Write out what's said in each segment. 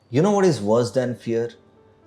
You know what is worse than fear?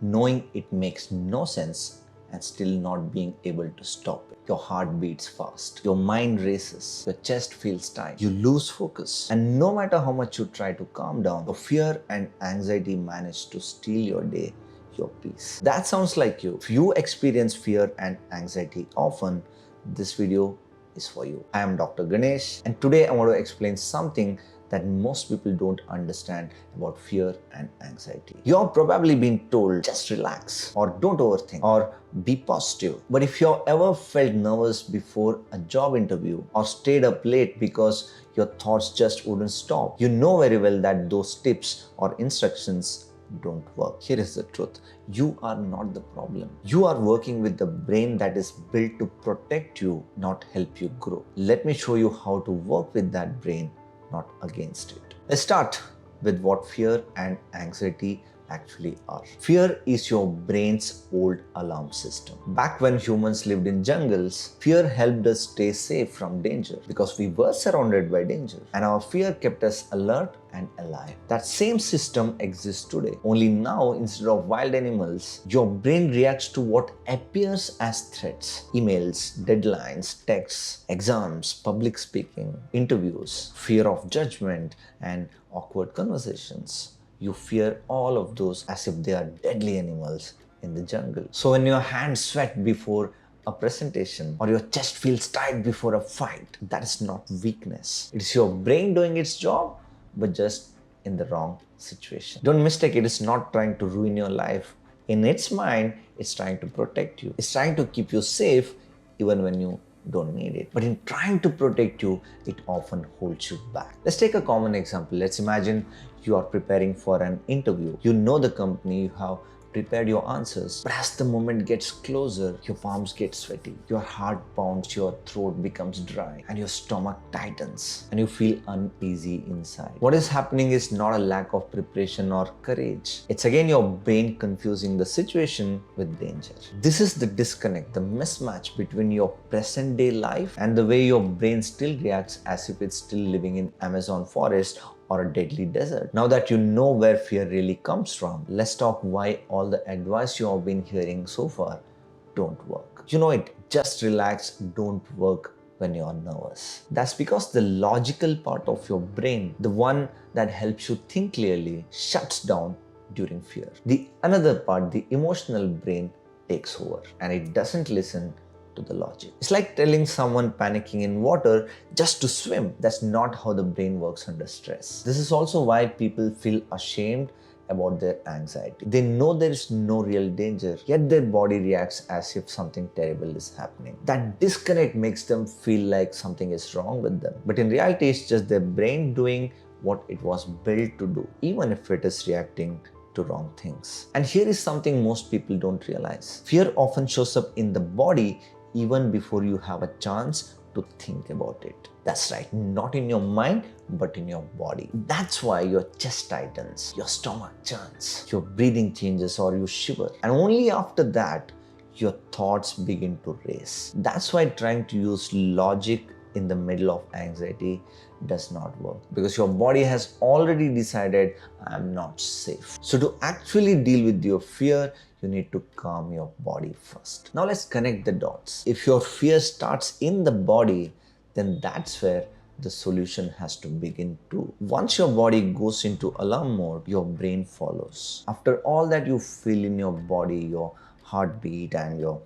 Knowing it makes no sense and still not being able to stop it. Your heart beats fast, your mind races, your chest feels tight, you lose focus. And no matter how much you try to calm down, your fear and anxiety manage to steal your day, your peace. That sounds like you. If you experience fear and anxiety often, this video is for you. I am Dr. Ganesh, and today I want to explain something that most people don't understand about fear and anxiety. You're probably been told just relax or don't overthink or be positive. But if you've ever felt nervous before a job interview or stayed up late because your thoughts just wouldn't stop, you know very well that those tips or instructions don't work. Here is the truth. You are not the problem. You are working with the brain that is built to protect you, not help you grow. Let me show you how to work with that brain, not against it. Let's start with what fear and anxiety actually are. Fear is your brain's old alarm system. Back when humans lived in jungles, fear helped us stay safe from danger because we were surrounded by danger, and our fear kept us alert and alive. That same system exists today. Only now, instead of wild animals, your brain reacts to what appears as threats: emails, deadlines, texts, exams, public speaking, interviews, fear of judgment, and awkward conversations. You fear all of those as if they are deadly animals in the jungle. So when your hands sweat before a presentation or your chest feels tight before a fight, that is not weakness. It is your brain doing its job, but just in the wrong situation. Don't mistake it is not trying to ruin your life. In its mind, it's trying to protect you. It's trying to keep you safe even when you don't need it. But in trying to protect you, it often holds you back. Let's take a common example. Let's imagine you are preparing for an interview. You know the company, you have prepared your answers. But as the moment gets closer, your palms get sweaty, your heart pounds, your throat becomes dry, and your stomach tightens, and you feel uneasy inside. What is happening is not a lack of preparation or courage. It's again your brain confusing the situation with danger. This is the disconnect, the mismatch between your present day life and the way your brain still reacts as if it's still living in Amazon forest or a deadly desert. Now that you know where fear really comes from, let's talk why all the advice you have been hearing so far don't work. You know it, just relax, don't work when you're nervous. That's because the logical part of your brain, the one that helps you think clearly, shuts down during fear. The another part, the emotional brain, takes over and it doesn't listen to the logic. It's like telling someone panicking in water just to swim. That's not how the brain works under stress. This is also why people feel ashamed about their anxiety. They know there is no real danger, yet their body reacts as if something terrible is happening. That disconnect makes them feel like something is wrong with them. But in reality, it's just their brain doing what it was built to do, even if it is reacting to wrong things. And here is something most people don't realize. Fear often shows up in the body even before you have a chance to think about it. That's right, not in your mind, but in your body. That's why your chest tightens, your stomach churns, your breathing changes, or you shiver. And only after that, your thoughts begin to race. That's why trying to use logic in the middle of anxiety does not work, because your body has already decided I'm not safe. So to actually deal with your fear, you need to calm your body first. Now let's connect the dots. If your fear starts in the body, then that's where the solution has to begin too. Once your body goes into alarm mode, your brain follows. After all that you feel in your body, your heartbeat and your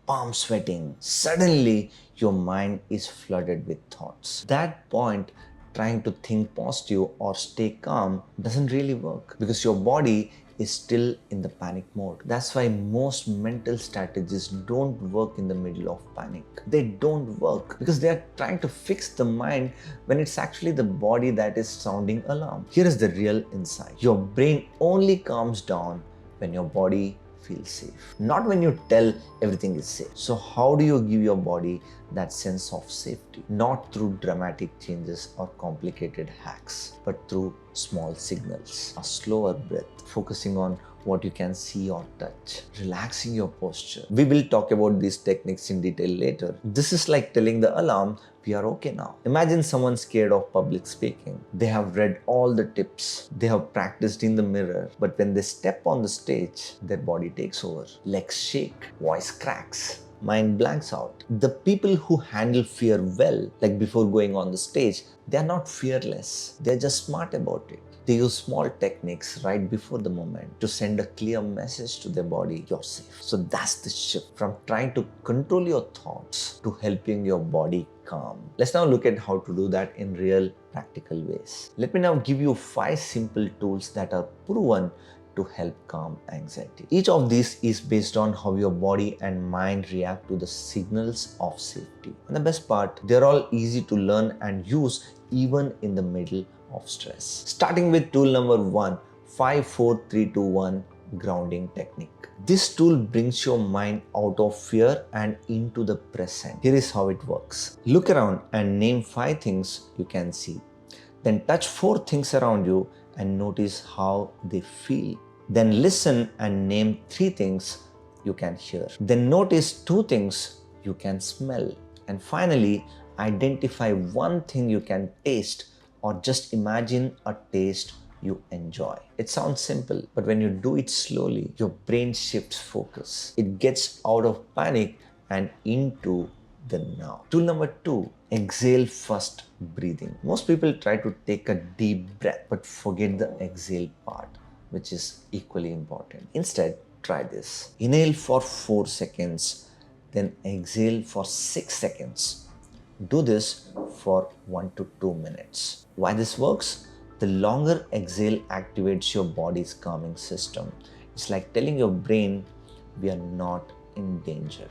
palm sweating, suddenly your mind is flooded with thoughts. That point, trying to think positive or stay calm doesn't really work because your body is still in the panic mode. That's why most mental strategies don't work in the middle of panic. They don't work because they are trying to fix the mind when it's actually the body that is sounding alarm. Here is the real insight. Your brain only calms down when your body feels safe, not when you tell everything is safe. So how do you give your body that sense of safety? Not through dramatic changes or complicated hacks, but through small signals, a slower breath, focusing on what you can see or touch, relaxing your posture. We will talk about these techniques in detail later. This is like telling the alarm, we are okay now. Imagine someone scared of public speaking. They have read all the tips, they have practiced in the mirror, but when they step on the stage, their body takes over. Legs shake, voice cracks, mind blanks out. The people who handle fear well, like before going on the stage, they are not fearless. They're just smart about it. They use small techniques right before the moment to send a clear message to their body, you're safe. So that's the shift from trying to control your thoughts to helping your body calm. Let's now look at how to do that in real practical ways. Let me now give you 5 simple tools that are proven to help calm anxiety. Each of these is based on how your body and mind react to the signals of safety. And the best part, they're all easy to learn and use even in the middle of stress. Starting with tool number 1, 5, 4, 3, 2, 1 grounding technique. This tool brings your mind out of fear and into the present. Here is how it works. Look around and name 5 things you can see. Then touch 4 things around you and notice how they feel. Then listen and name 3 things you can hear. Then notice 2 things you can smell. And finally, identify 1 thing you can taste or just imagine a taste you enjoy. It sounds simple, but when you do it slowly, your brain shifts focus. It gets out of panic and into the now. Tool number 2, exhale first breathing. Most people try to take a deep breath but forget the exhale part, which is equally important. Instead, try this. Inhale for 4 seconds, then exhale for 6 seconds. Do this for 1 to 2 minutes. Why this works? The longer exhale activates your body's calming system. It's like telling your brain, we are not in danger.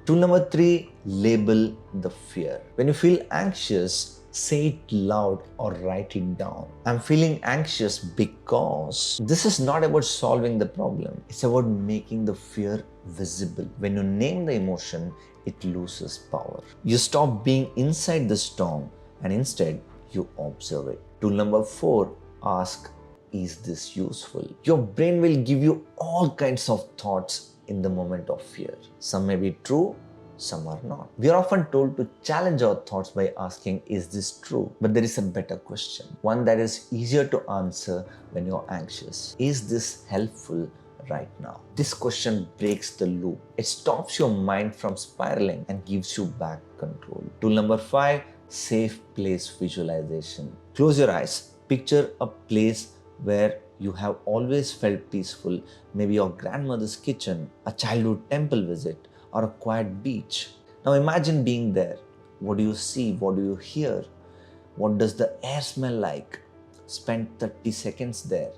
Tool number 3, label the fear. When you feel anxious, say it loud or write it down. I'm feeling anxious because this is not about solving the problem. It's about making the fear visible. When you name the emotion, it loses power. You stop being inside the storm and instead you observe it. Tool number 4, ask, is this useful? Your brain will give you all kinds of thoughts in the moment of fear. Some may be true, some are not. We are often told to challenge our thoughts by asking, is this true? But there is a better question, one that is easier to answer when you're anxious. Is this helpful right now? This question breaks the loop. It stops your mind from spiraling and gives you back control. Tool number 5, safe place visualization. Close your eyes. Picture a place where you have always felt peaceful, maybe your grandmother's kitchen, a childhood temple visit, or a quiet beach. Now imagine being there. What do you see? What do you hear? What does the air smell like? Spend 30 seconds there.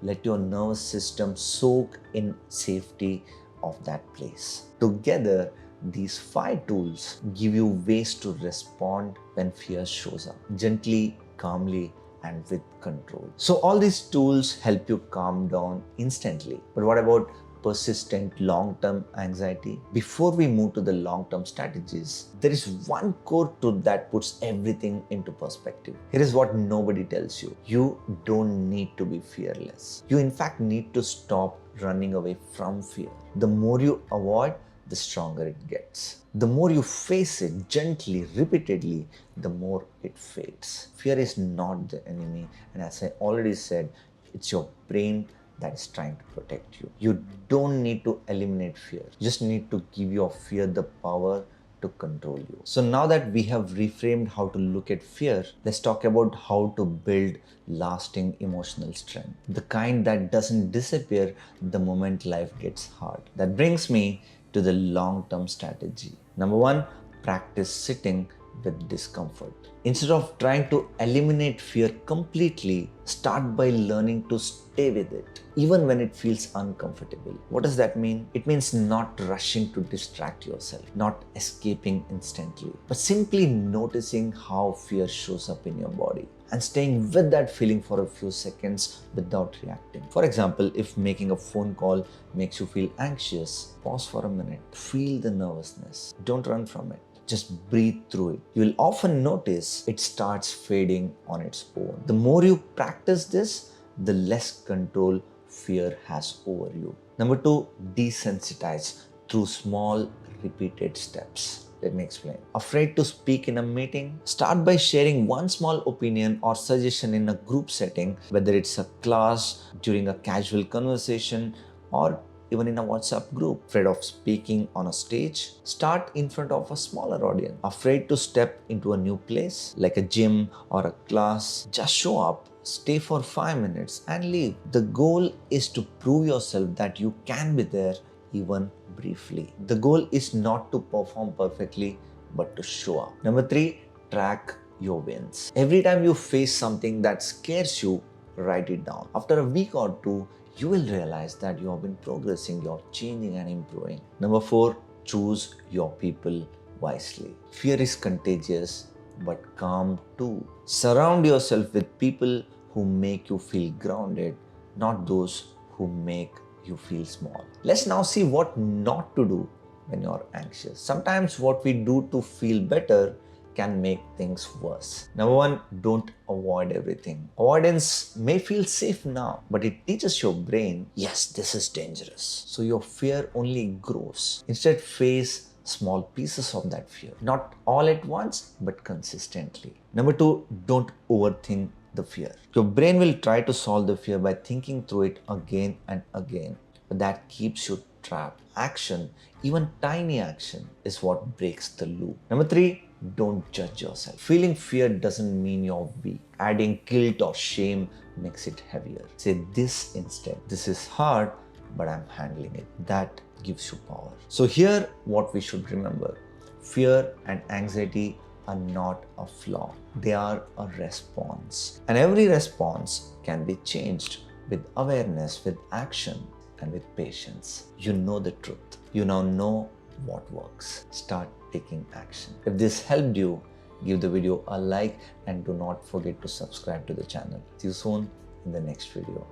Let your nervous system soak in safety of that place. Together, these 5 tools give you ways to respond when fear shows up, gently, calmly, and with control. So all these tools help you calm down instantly. But what about persistent long-term anxiety? Before we move to the long-term strategies, there is one core truth that puts everything into perspective. Here is what nobody tells you. You don't need to be fearless. You in fact need to stop running away from fear. The more you avoid, the stronger it gets. The more you face it gently, repeatedly, the more it fades. Fear is not the enemy, and as I already said, it's your brain that is trying to protect you. You don't need to eliminate fear. You just need to give your fear the power to control you. So now that we have reframed how to look at fear, let's talk about how to build lasting emotional strength. The kind that doesn't disappear the moment life gets hard. That brings me to the long-term strategy. Number 1, practice sitting with discomfort. Instead of trying to eliminate fear completely, start by learning to stay with it, even when it feels uncomfortable. What does that mean? It means not rushing to distract yourself, not escaping instantly, but simply noticing how fear shows up in your body and staying with that feeling for a few seconds without reacting. For example, if making a phone call makes you feel anxious, pause for a minute, feel the nervousness. Don't run from it. Just breathe through it. You will often notice it starts fading on its own. The more you practice this, the less control fear has over you. Number two, desensitize through small, repeated steps. Let me explain. Afraid to speak in a meeting? Start by sharing one small opinion or suggestion in a group setting, whether it's a class, during a casual conversation, or even in a WhatsApp group. Afraid of speaking on a stage? Start in front of a smaller audience. Afraid to step into a new place, like a gym or a class? Just show up, stay for 5 minutes, and leave. The goal is to prove yourself that you can be there even briefly. The goal is not to perform perfectly, but to show up. Number three, track your wins. Every time you face something that scares you, write it down. After a week or two, you will realize that you have been progressing, you're changing and improving. Number four, choose your people wisely. Fear is contagious, but calm too. Surround yourself with people who make you feel grounded, not those who make you feel small. Let's now see what not to do when you're anxious. Sometimes what we do to feel better can make things worse. Number one, don't avoid everything. Avoidance may feel safe now, but it teaches your brain, yes, this is dangerous. So your fear only grows. Instead, face small pieces of that fear. Not all at once, but consistently. Number two, don't overthink the fear. Your brain will try to solve the fear by thinking through it again and again, but that keeps you trapped. Action, even tiny action, is what breaks the loop. Number three, don't judge yourself. Feeling fear doesn't mean you're weak. Adding guilt or shame makes it heavier. Say this instead. This is hard, but I'm handling it. That gives you power. So here, what we should remember: fear and anxiety are not a flaw. They are a response. And every response can be changed with awareness, with action, and with patience. You know the truth. You now know what works. Start taking action. If this helped you, give the video a like and do not forget to subscribe to the channel. See you soon in the next video.